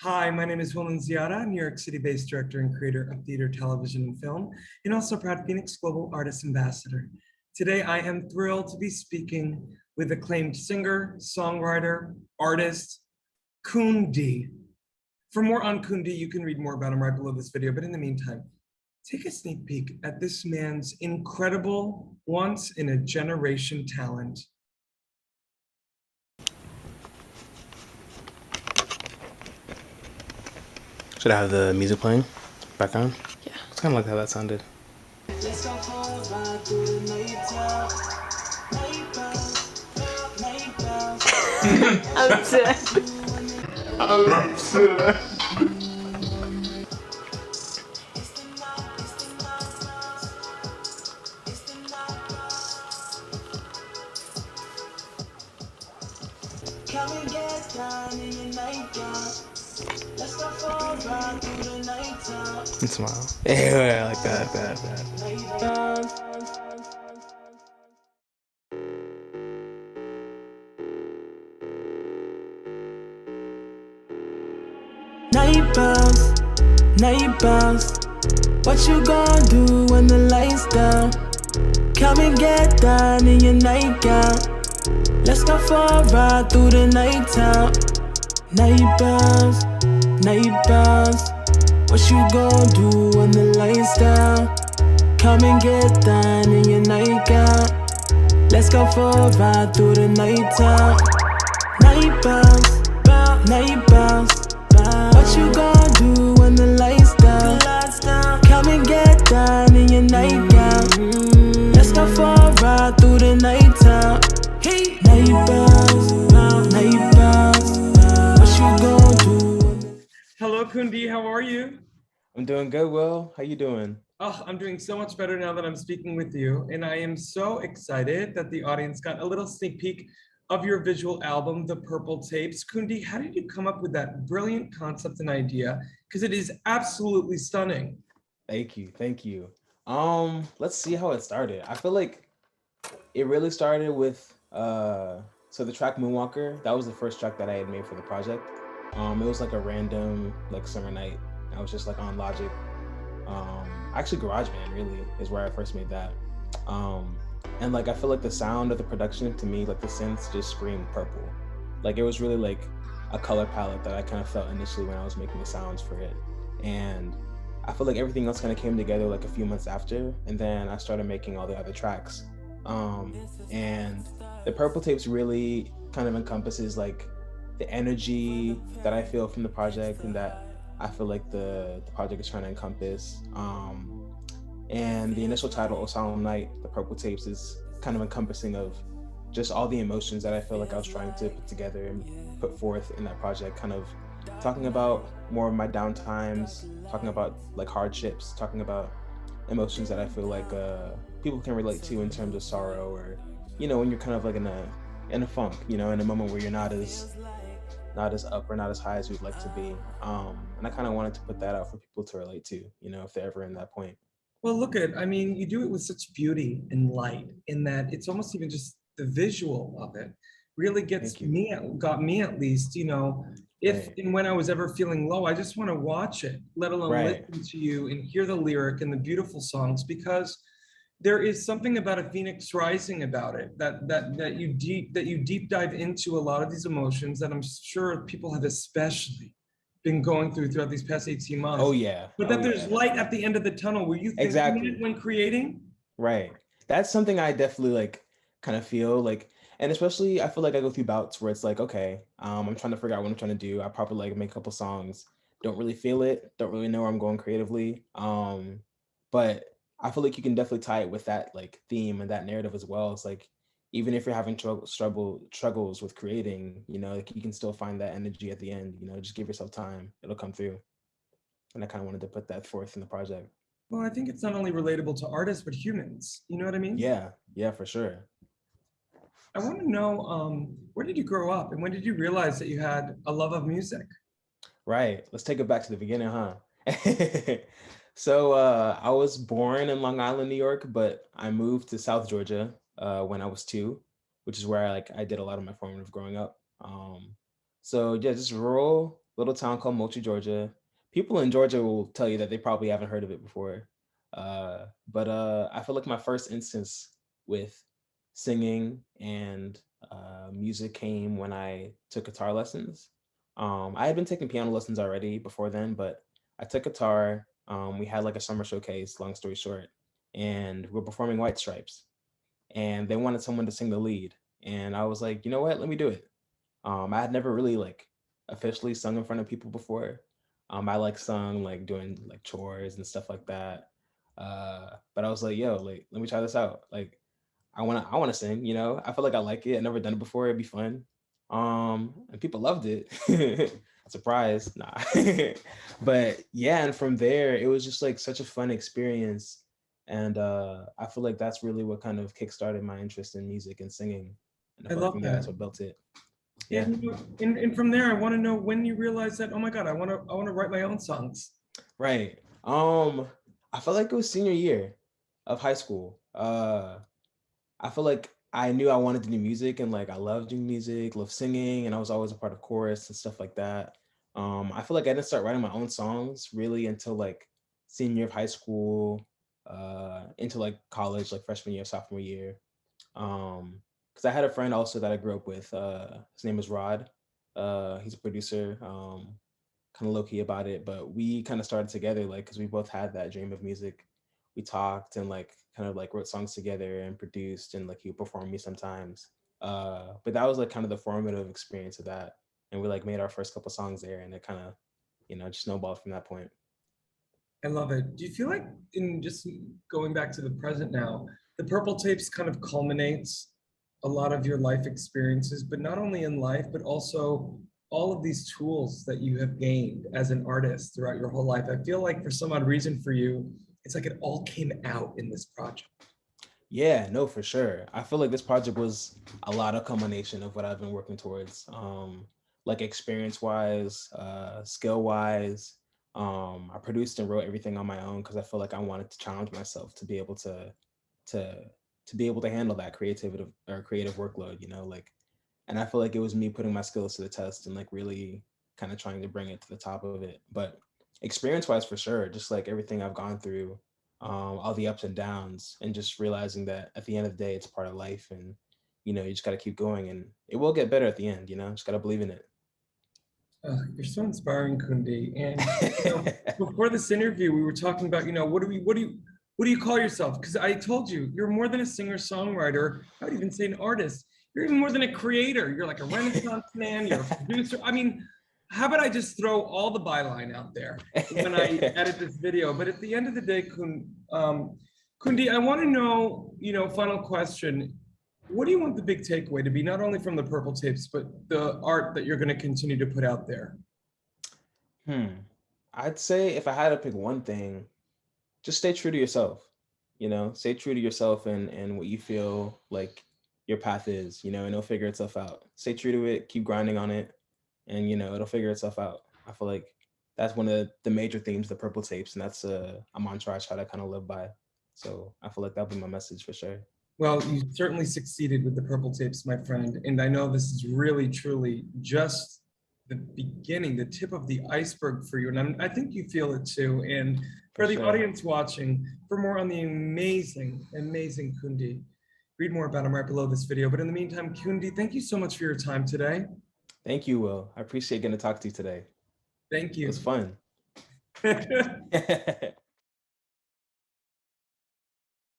Hi, my name is Willem Ziada, New York City-based director and creator of theater, television, and film, and also proud FENIX Global Artist Ambassador. Today, I am thrilled to be speaking with acclaimed singer, songwriter, artist, KunD. For more on KunD, you can read more about him right below this video, but in the meantime, take a sneak peek at this man's incredible, once-in-a-generation talent. Should I have the music playing background? Yeah. It's kind of like how that sounded. I'm dead. Come and get down in your nightgown. Let's go for a ride through the night time. And smile. Yeah, like that. Night bounce. What you gonna do when the lights down? Come and get down in your nightgown. Let's go for a ride through the night time. Night bounce. What you gonna do when the lights down? Come and get down in your nightgown. Let's go for a ride through the night time. Night bounce. What you gonna do when the lights down? Come and get down in your nightgown. Let's go for a ride through the night time. Night bounce. What you gonna do? Hello, KunD, how are you? I'm doing good, Will. How you doing? Oh, I'm doing so much better now that I'm speaking with you. And I am so excited that the audience got a little sneak peek of your visual album, The Purple Tapes. KunD, how did you come up with that brilliant concept and idea? Because it is absolutely stunning. Thank you. Let's see how it started. I feel like it really started with so the track Moonwalker, that was the first track that I had made for the project. It was like a random like summer night. I was just like on Logic. Actually GarageBand really is where I first made that. And like I feel like the sound of the production to me, like the synths just screamed purple. Like it was really like a color palette that I kind of felt initially when I was making the sounds for it. And I feel like everything else kind of came together like a few months after, and then I started making all the other tracks. And the Purple Tapes really kind of encompasses like the energy that I feel from the project and that I feel like the project is trying to encompass. And the initial title, O Solemn Night, the Purple Tapes, is kind of encompassing of just all the emotions that I feel like I was trying to put together and put forth in that project, kind of talking about more of my down times, talking about like hardships, talking about emotions that I feel like people can relate to in terms of sorrow, or when you're kind of like in a funk, in a moment where you're not as up or not as high as we'd like to be. And I kind of wanted to put that out for people to relate to, if they're ever in that point. Well, you do it with such beauty and light in that it's almost even just the visual of it really got me at least, if Right. and when I was ever feeling low, I just want to watch it, let alone Right. listen to you and hear the lyric and the beautiful songs, because there is something about a phoenix rising about it that you deep dive into a lot of these emotions that I'm sure people have especially been going throughout these past 18 months. Oh yeah. But that there's light at the end of the tunnel. Were you thinking Exactly. it when creating? Right. That's something I definitely like kind of feel like, and especially I feel like I go through bouts where it's like, okay, I'm trying to figure out what I'm trying to do. I probably like make a couple songs, don't really feel it, don't really know where I'm going creatively. But I feel like you can definitely tie it with that like theme and that narrative as well. It's like even if you're having struggles with creating, like you can still find that energy at the end. Just give yourself time; it'll come through. And I kind of wanted to put that forth in the project. Well, I think it's not only relatable to artists, but humans. You know what I mean? Yeah, for sure. I want to know, where did you grow up and when did you realize that you had a love of music? Right. Let's take it back to the beginning, huh? So I was born in Long Island, New York, but I moved to South Georgia when I was 2, which is where I did a lot of my formative growing up. So yeah, just rural little town called Moultrie, Georgia. People in Georgia will tell you that they probably haven't heard of it before. But I feel like my first instance with singing and music came when I took guitar lessons. I had been taking piano lessons already before then, but I took guitar. We had like a summer showcase, long story short, and we're performing White Stripes, and they wanted someone to sing the lead. And I was like, you know what, let me do it. I had never really like officially sung in front of people before. I like sung like doing like chores and stuff like that. But I was like, yo, like let me try this out. Like I wanna sing, you know. I feel like I like it. I never done it before. It'd be fun. And people loved it. Surprise. Nah. But yeah, and from there it was just like such a fun experience. And I feel like that's really what kind of kickstarted my interest in music and singing. And I I feel like love from there that. that's what built it. Yeah. And, and from there, I want to know when you realized that, oh my God, I want to write my own songs. Right. I felt like it was senior year of high school. I feel like I knew I wanted to do music and like I love doing music, love singing, and I was always a part of chorus and stuff like that. I feel like I didn't start writing my own songs really until like senior year of high school, into like college, like freshman year, sophomore year. Because I had a friend also that I grew up with. His name is Rod. He's a producer. Kind of low key about it, but we kind of started together, like, because we both had that dream of music. We talked and like kind of like wrote songs together and produced, and like he would perform me sometimes. But that was like kind of the formative experience of that, and we like made our first couple songs there, and it kind of, just snowballed from that point. I love it. Do you feel like, in just going back to the present now, the Purple Tapes kind of culminates a lot of your life experiences, but not only in life, but also all of these tools that you have gained as an artist throughout your whole life? I feel like for some odd reason for you, it's like it all came out in this project. Yeah, no, for sure. I feel like this project was a lot of culmination of what I've been working towards. Like experience wise, skill wise. I produced and wrote everything on my own because I feel like I wanted to challenge myself to be able to to be able to handle that creativity or creative workload, like, and I feel like it was me putting my skills to the test and like really kind of trying to bring it to the top of it. But experience wise, for sure, just like everything I've gone through, all the ups and downs, and just realizing that at the end of the day, it's part of life, and you just got to keep going, and it will get better at the end. Just got to believe in You're so inspiring, KunD. And it. before this interview, we were talking about, what do you call yourself? Because I told you, you're more than a singer-songwriter. I would even say an artist. You're even more than a creator. You're like a Renaissance man. You're a producer. I mean, how about I just throw all the byline out there when I edit this video? But at the end of the day, KunD, I want to know, final question. What do you want the big takeaway to be, not only from the Purple Tapes, but the art that you're going to continue to put out there? Hmm. I'd say if I had to pick one thing, just stay true to yourself. Stay true to yourself and what you feel like your path is. And it'll figure itself out. Stay true to it. Keep grinding on it, and it'll figure itself out. I feel like that's one of the major themes of the Purple Tapes, and that's a mantra I try to kind of live by. So I feel like that'll be my message for sure. Well, you certainly succeeded with the Purple Tapes, my friend. And I know this is really, truly just the beginning, the tip of the iceberg for you. And I think you feel it too. And For for the sure. audience watching, for more on the amazing, amazing KunD, read more about him right below this video. But in the meantime, KunD, thank you so much for your time today. Thank you, Will. I appreciate getting to talk to you today. Thank It was you. fun.